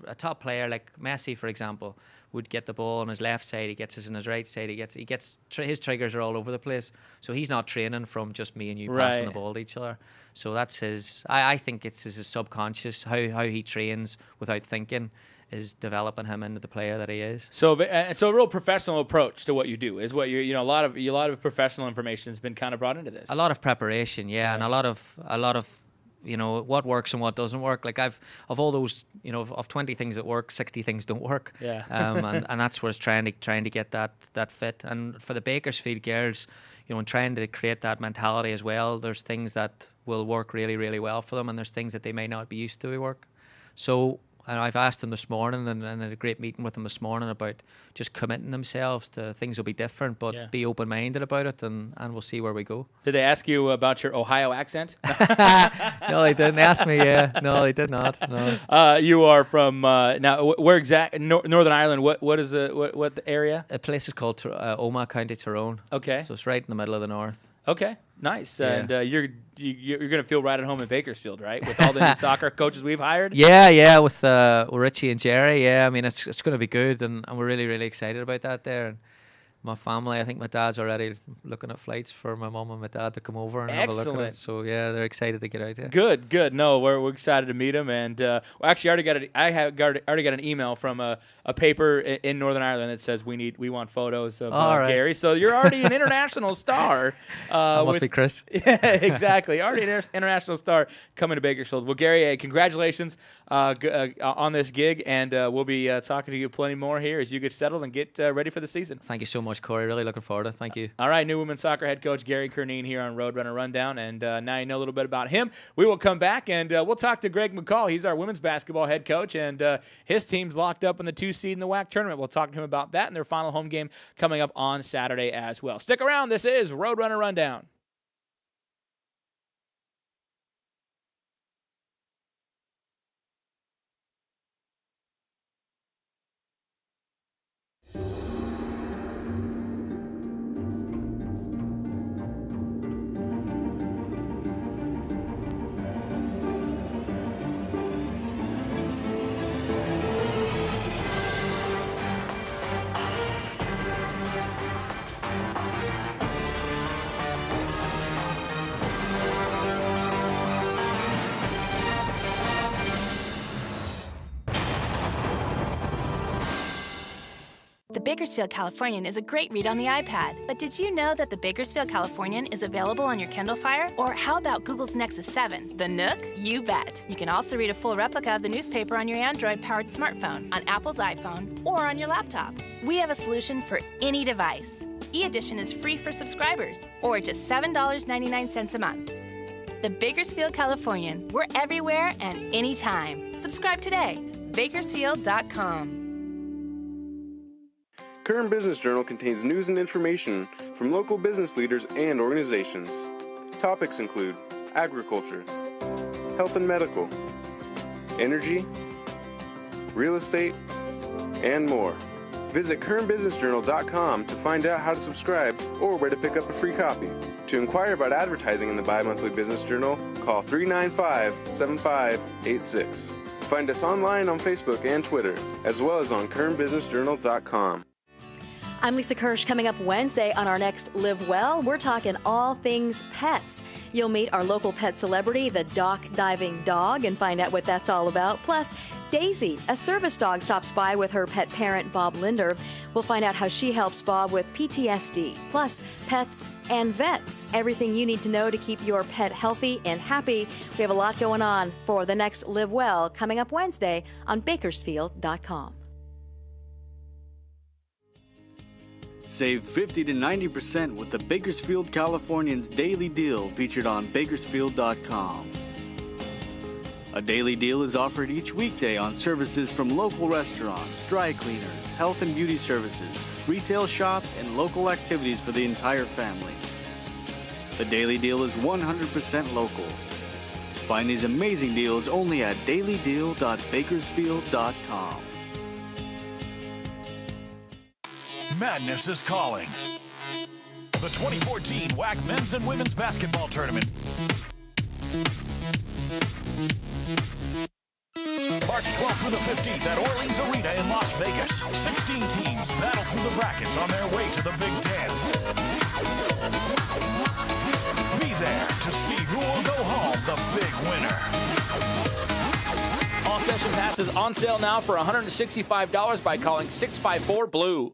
S13: a top player like Messi, for example, would get the ball on his left side, he gets it on his right side, his triggers are all over the place. So he's not training from just me and you passing the ball to each other. So that's I think it's his subconscious, how he trains without thinking is developing him into the player that he is.
S3: So a real professional approach to what you do is what you're, a lot of professional information has been kind of brought into this.
S13: A lot of preparation, and a lot of what works and what doesn't work. Like of all those, of 20 things that work, 60 things don't work.
S3: Yeah.
S13: And that's where it's trying to get that fit. And for the Bakersfield girls, and trying to create that mentality as well, there's things that will work really, really well for them, and there's things that they may not be used to work. So And I've asked them this morning and had a great meeting with them this morning about just committing themselves to things will be different, but be open-minded about it, and we'll see where we go.
S3: Did they ask you about your Ohio accent?
S13: No, they didn't ask me, No, they did not. No.
S3: You are from, now, where exact, Northern Ireland, what is what the area?
S13: A place is called Omagh, County Tyrone.
S3: Okay.
S13: So it's right in the middle of the north.
S3: Okay, nice. Yeah. And you're going to feel right at home in Bakersfield, right? With all the new soccer coaches we've hired?
S13: Yeah, with Richie and Jerry. Yeah, I mean, it's going to be good, and we're really, really excited about that there. And my family, I think my dad's already looking at flights for my mom and my dad to come over and have a look at it. So, yeah, they're excited to get out there.
S3: Good. No, we're excited to meet them. And actually, I already got an email from a paper in Northern Ireland that says we want photos of Gary. So you're already an international star.
S13: Must be Chris.
S3: Yeah, exactly. Already an international star coming to Bakersfield. Well, Gary, congratulations on this gig, and we'll be talking to you plenty more here as you get settled and get ready for the season.
S13: Thank you so much, Corey. Really looking forward to it. Thank you.
S3: All right, new women's soccer head coach Gary Curneen here on Roadrunner Rundown, and now you know a little bit about him. We will come back, and we'll talk to Greg McCall. He's our women's basketball head coach, and his team's locked up in the 2 seed in the WAC tournament. We'll talk to him about that and their final home game coming up on Saturday as well. Stick around. This is Roadrunner Rundown.
S1: Bakersfield Californian is a great read on the iPad, but did you know that the Bakersfield Californian is available on your Kindle Fire? Or how about Google's Nexus 7, the Nook? You bet. You can also read a full replica of the newspaper on your Android-powered smartphone, on Apple's iPhone, or on your laptop. We have a solution for any device. E-Edition is free for subscribers, or just $7.99 a month. The Bakersfield Californian. We're everywhere and anytime. Subscribe today. Bakersfield.com.
S5: Current Business Journal contains news and information from local business leaders and organizations. Topics include agriculture, health and medical, energy, real estate, and more. Visit currentbusinessjournal.com to find out how to subscribe or where to pick up a free copy. To inquire about advertising in the bi-monthly Business Journal, call 395-7586. Find us online on Facebook and Twitter, as well as on currentbusinessjournal.com.
S14: I'm Lisa Kirsch. Coming up Wednesday on our next Live Well, we're talking all things pets. You'll meet our local pet celebrity, the Dock Diving Dog, and find out what that's all about. Plus, Daisy, a service dog, stops by with her pet parent, Bob Linder. We'll find out how she helps Bob with PTSD. Plus, pets and vets. Everything you need to know to keep your pet healthy and happy. We have a lot going on for the next Live Well coming up Wednesday on Bakersfield.com.
S10: Save 50 to 90% with the Bakersfield Californians Daily Deal featured on Bakersfield.com. A daily deal is offered each weekday on services from local restaurants, dry cleaners, health and beauty services, retail shops, and local activities for the entire family. The daily deal is 100% local. Find these amazing deals only at dailydeal.bakersfield.com.
S12: Madness is calling. The 2014 WAC Men's and Women's Basketball Tournament. March 12th through the 15th at Orleans Arena in Las Vegas. 16 teams battle through the brackets on their way to the Big Dance. Be there to see who will go home the big winner.
S3: All session passes on sale now for $165 by calling 654-BLUE.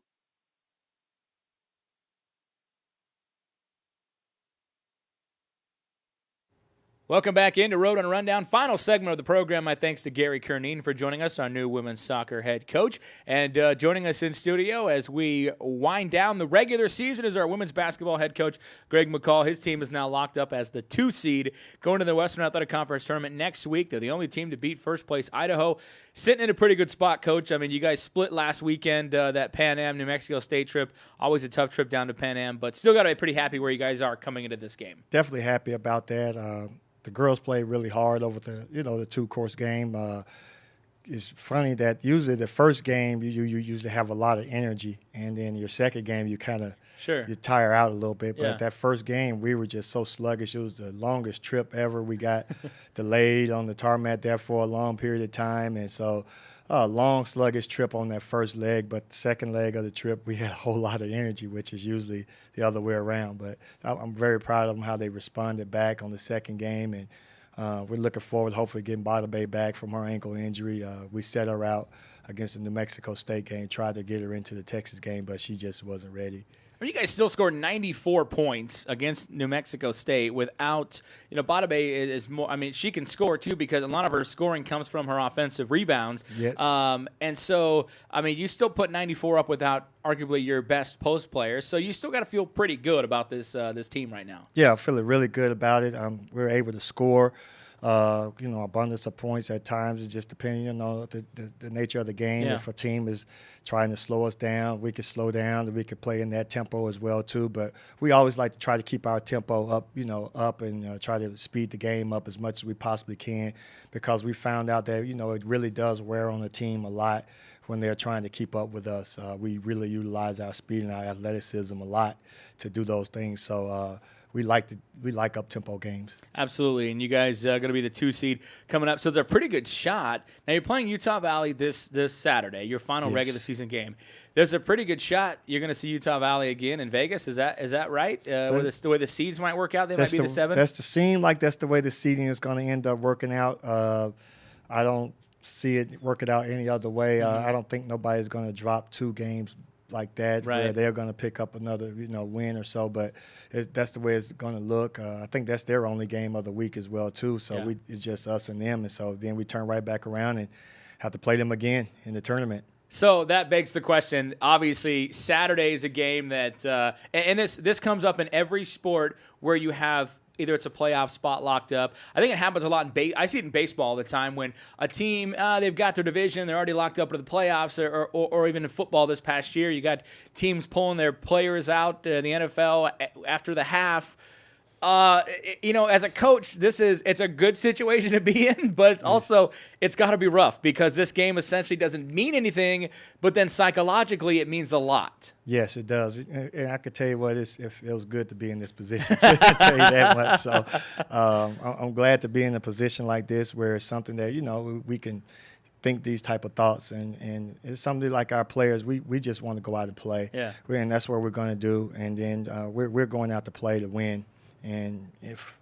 S3: Welcome back into Roadrunner Rundown. Final segment of the program. My thanks to Gary Kernine for joining us, our new women's soccer head coach. And joining us in studio as we wind down the regular season is our women's basketball head coach, Greg McCall. His team is now locked up as the 2 seed going to the Western Athletic Conference Tournament next week. They're the only team to beat first place Idaho. Sitting in a pretty good spot, Coach. I mean, you guys split last weekend, that Pan Am, New Mexico State trip. Always a tough trip down to Pan Am, but still got to be pretty happy where you guys are coming into this game.
S15: Definitely happy about that. The girls played really hard over the 2-course game. It's funny that usually the first game you usually have a lot of energy, and then your second game you kind of you tire out a little bit. But that first game we were just so sluggish. It was the longest trip ever. We got delayed on the tarmac there for a long period of time, and so a long sluggish trip on that first leg. But the second leg of the trip we had a whole lot of energy, which is usually the other way around. But I'm very proud of them how they responded back on the second game, and we're looking forward to hopefully getting Bada Bay back from her ankle injury. We set her out against the New Mexico State game, tried to get her into the Texas game, but she just wasn't ready.
S3: I mean, you guys still scored 94 points against New Mexico State without, Bada Bay is more, I mean, she can score too because a lot of her scoring comes from her offensive rebounds.
S15: Yes.
S3: And so, I mean, you still put 94 up without arguably your best post player. So you still got to feel pretty good about this team right now.
S15: Yeah, I'm feeling really good about it. We were able to score. Abundance of points at times. It just depending on the nature of the game.
S3: Yeah.
S15: If a team is trying to slow us down, we could slow down, and we could play in that tempo as well too. But we always like to try to keep our tempo up, and try to speed the game up as much as we possibly can, because we found out that it really does wear on the team a lot when they're trying to keep up with us. We really utilize our speed and our athleticism a lot to do those things. So. We like up-tempo games.
S3: Absolutely, and you guys are going to be the 2 seed coming up. So they're a pretty good shot. Now you're playing Utah Valley this Saturday, your final regular season game. There's a pretty good shot you're going to see Utah Valley again in Vegas. Is that right? The way the seeds might work out, they might be the 7th?
S15: That's the way the seeding is going to end up working out. I don't see it working out any other way. I don't think nobody's going to drop 2 games like that
S3: Right.
S15: where they're going to pick up another win or so. But that's the way it's going to look. I think that's their only game of the week as well too. So it's just us and them, and so then we turn right back around and have to play them again in the tournament.
S3: So that begs the question. Obviously, Saturday is a game that, and this comes up in every sport where you have either it's a playoff spot locked up. I think it happens a lot I see it in baseball all the time when a team they've got their division, they're already locked up to the playoffs, or even in football this past year, you got teams pulling their players out in the NFL after the half. As a coach, it's a good situation to be in, but it's also it's got to be rough because this game essentially doesn't mean anything, but then psychologically it means a lot.
S15: Yes, it does, and I could tell you what, it feels good to be in this position. To tell you that much. So I'm glad to be in a position like this where it's something that we can think these type of thoughts, and it's something like our players. We just want to go out and play, and that's what we're going to do. And then we're going out to play to win. And if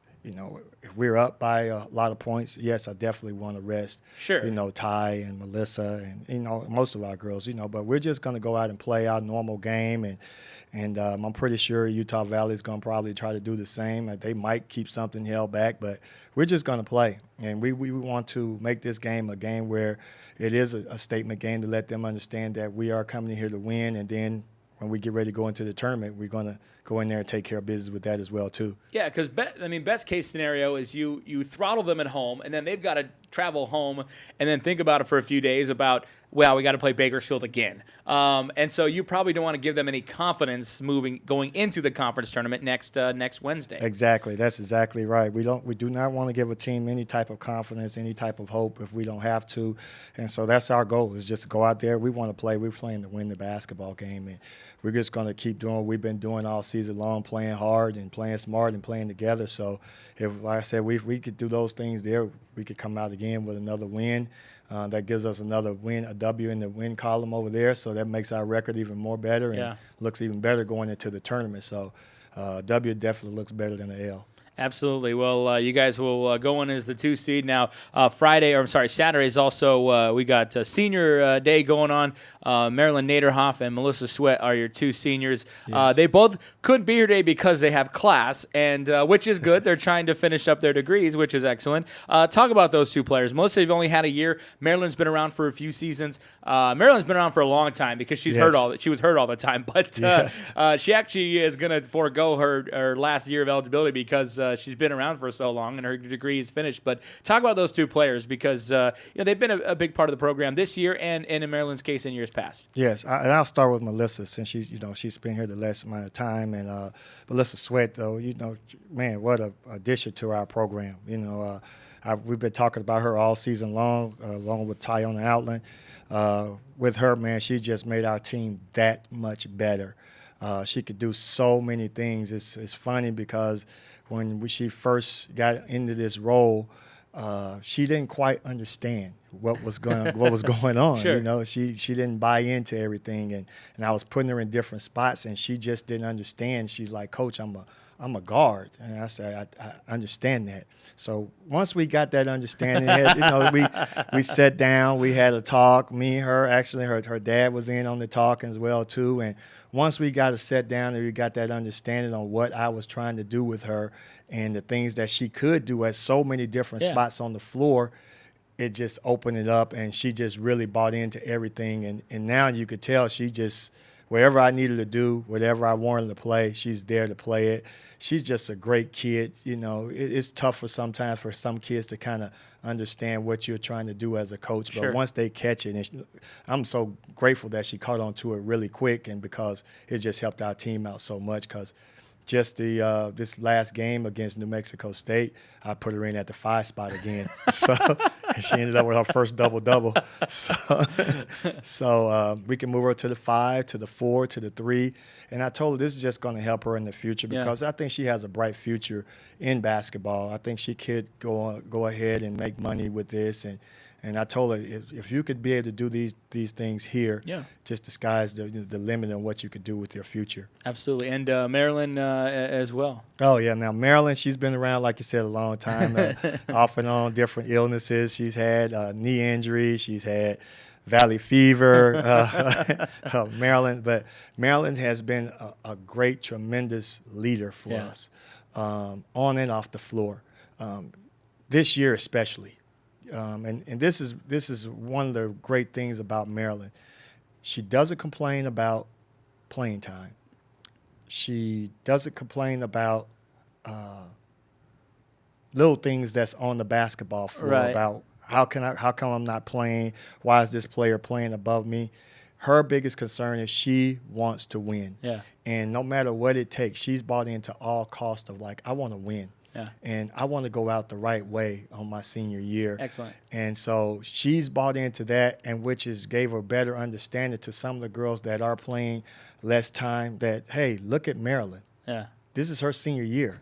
S15: we're up by a lot of points, yes, I definitely want to rest.
S3: Sure.
S15: Ty and Melissa and most of our girls. But we're just going to go out and play our normal game, and I'm pretty sure Utah Valley is going to probably try to do the same. They might keep something held back, but we're just going to play, and we want to make this game a game where it is a statement game to let them understand that we are coming in here to win, and then when we get ready to go into the tournament, we're going to go in there and take care of business with that as well, too.
S3: Yeah, because, best case scenario is you throttle them at home, and then they've got to travel home and then think about it for a few days about, well, we got to play Bakersfield again. And so you probably don't want to give them any confidence going into the conference tournament next Wednesday.
S15: Exactly. That's exactly right. We do not want to give a team any type of confidence, any type of hope if we don't have to. And so that's our goal, is just to go out there. We want to play. We're playing to win the basketball game, and we're just going to keep doing what we've been doing all season long, playing hard and playing smart and playing together. So if, like I said, we could do those things there, we could come out again with another win. That gives us another win, a W in the win column over there. So that makes our record even more better and looks even better going into the tournament. So W definitely looks better than an L.
S3: Absolutely. Well, you guys will go in as the 2 seed now. Saturday is also we got Senior Day going on. Marilyn Naderhoff and Melissa Sweat are your 2 seniors.
S15: Yes.
S3: They both couldn't be here today because they have class, and which is good. They're trying to finish up their degrees, which is excellent. Talk about those 2 players. Melissa, you've only had a year. Marilyn's been around for a few seasons. Marilyn's been around for a long time because she was hurt all the time. But she actually is going to forego her last year of eligibility because she's been around for so long and her degree is finished. But talk about those 2 players because they've been a big part of the program this year and in Maryland's case in years past.
S15: Yes, and I'll start with Melissa since she's been here the last amount of time. And Melissa Sweat, though, man, what a addition to our program. We've been talking about her all season long, along with Tyona Outland. With her, man, she just made our team that much better. She could do so many things. It's funny because when she first got into this role, she didn't quite understand what was going on.
S3: Sure.
S15: She didn't buy into everything, and I was putting her in different spots, and she just didn't understand. She's like, Coach, I'm a guard, and I said, I understand that. So once we got that understanding, we sat down, we had a talk. Me and her, actually, her dad was in on the talk as well too, and once we got to sit down and we got that understanding on what I was trying to do with her and the things that she could do at so many different spots on the floor, it just opened it up, and she just really bought into everything. And now you could tell she just, wherever I needed to do, whatever I wanted to play, she's there to play it. She's just a great kid. It's tough sometimes for some kids to kind of understand what you're trying to do as a coach. But once they catch it, and I'm so grateful that she caught on to it really quick, and because it just helped our team out so much. Because just this last game against New Mexico State, I put her in at the 5 spot again. So and she ended up with her first double-double. So we can move her to the 5, to the 4, to the 3. And I told her this is just going to help her in the future because I think she has a bright future in basketball. I think she could go ahead and make money with this. And I told her, if you could be able to do these things here, just the sky's the limit on what you could do with your future.
S3: Absolutely. And Marilyn as well.
S15: Oh, yeah. Now, Marilyn, she's been around, like you said, a long time, off and on, different illnesses. She's had knee injuries. She's had Valley Fever, Maryland. But Maryland has been a great, tremendous leader for us on and off the floor. This year especially. And this is one of the great things about Maryland. She doesn't complain about playing time. She doesn't complain about little things that's on the basketball floor about how come I'm not playing? Why is this player playing above me? Her biggest concern is she wants to win.
S3: Yeah.
S15: And no matter what it takes, she's bought into all cost of I want to win.
S3: Yeah.
S15: And I want to go out the right way on my senior year.
S3: Excellent.
S15: And so she's bought into that, and which gave her better understanding to some of the girls that are playing less time that, hey, look at Maryland.
S3: Yeah.
S15: This is her senior year.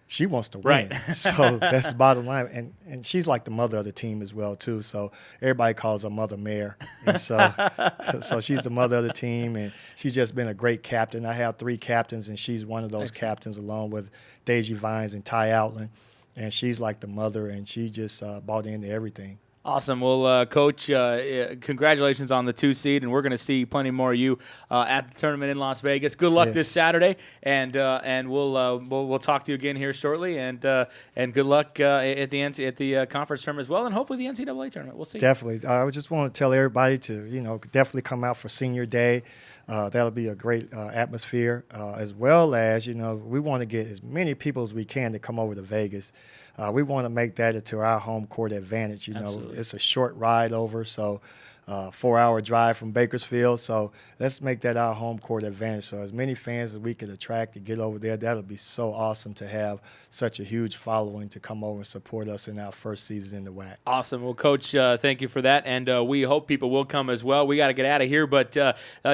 S15: She wants to win.
S3: Right.
S15: So that's the bottom line. And she's like the mother of the team as well, too. So everybody calls her Mother Mayor. And so she's the mother of the team, and she's just been a great captain. I have 3 captains, and she's one of those captains along with Deji Vines and Ty Outland. And she's like the mother, and she just bought into everything.
S3: Awesome. Well, Coach, congratulations on the 2 seed, and we're going to see plenty more of you at the tournament in Las Vegas. Good luck this Saturday, and we'll talk to you again here shortly. And good luck at the conference tournament as well, and hopefully the NCAA tournament. We'll see.
S15: Definitely. I just want to tell everybody to definitely come out for Senior Day. That'll be a great atmosphere, as well as we want to get as many people as we can to come over to Vegas. We want to make that into our home court advantage.
S3: Absolutely.
S15: It's a short ride over, so 4-hour drive from Bakersfield. So let's make that our home court advantage. So as many fans as we could attract to get over there, that'll be so awesome to have such a huge following to come over and support us in our first season in the WAC.
S3: Awesome. Well, Coach, thank you for that, and we hope people will come as well. We got to get out of here, but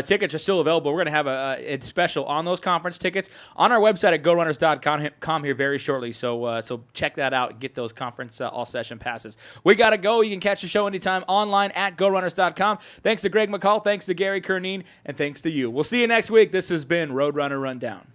S3: tickets are still available. We're going to have a special on those conference tickets on our website at GoRunners.com here very shortly. So check that out and get those conference all-session passes. We got to go. You can catch the show anytime online at GoRunners.com. Thanks to Greg McCall, thanks to Gary Kernine, and thanks to you. We'll see you next week. This has been Roadrunner Rundown.